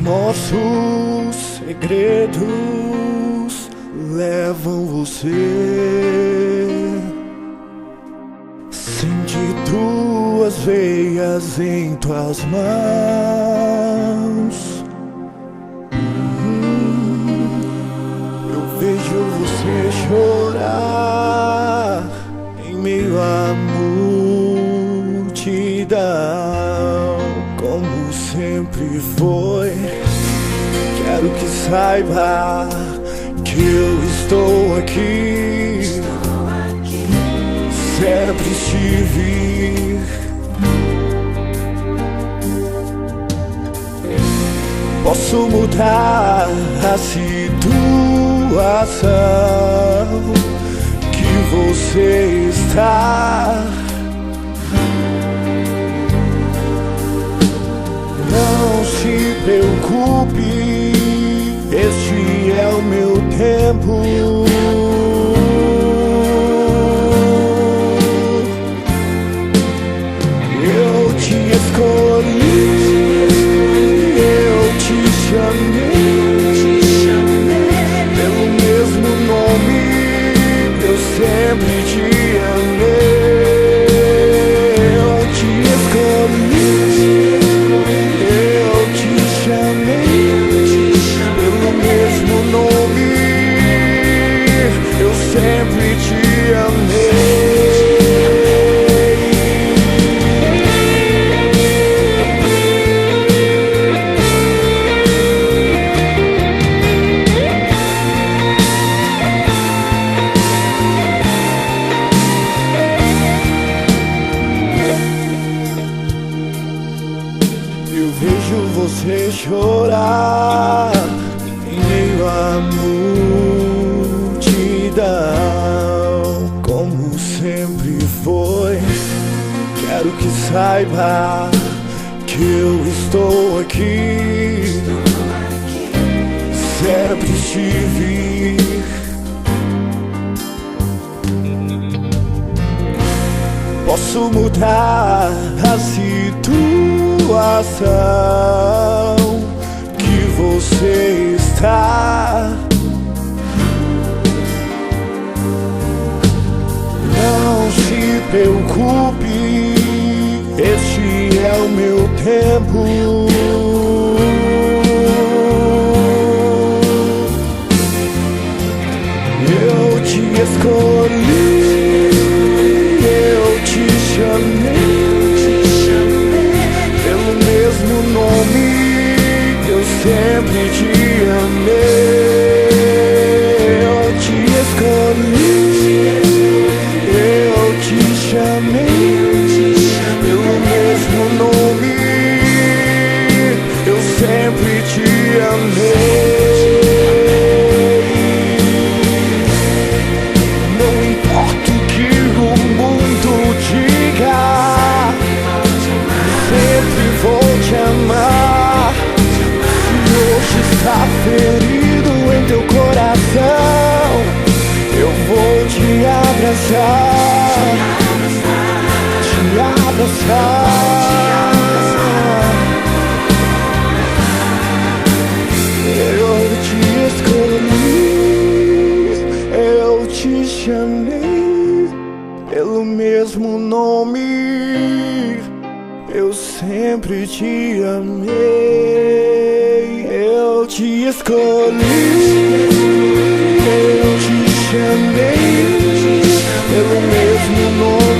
Nossos segredos levam você. Sente tuas veias em tuas mãos. Eu vejo você chorar em meio à multidão, como sempre foi. Quero que saiba que eu estou aqui, sempre estive. Posso mudar a situação que você está. Não se preocupe, este é o meu tempo. Eu te escolhi, eu te chamei pelo mesmo nome, eu sempre te amei. Eu te escolhi, eu te chamei pelo mesmo nome, eu sempre te amei. Eu vejo você chorar em meio à multidão, como sempre foi. Quero que saiba que eu estou aqui, sempre estive. Posso mudar a situação que você está. Não se preocupe, este é o meu tempo. Eu te escolhi, eu te chamei pelo mesmo nome, eu sempre te amei. Eu te escolhi, eu te chamei pelo mesmo nome, eu sempre te amei. Não importa o que o mundo diga, sempre vou te amar. Se hoje está ferido em teu coração, eu vou te abraçar, te abraçar. Eu te escolhi, eu te chamei pelo mesmo nome, eu sempre te amei. Eu te escolhi, eu te chamei pelo mesmo nome,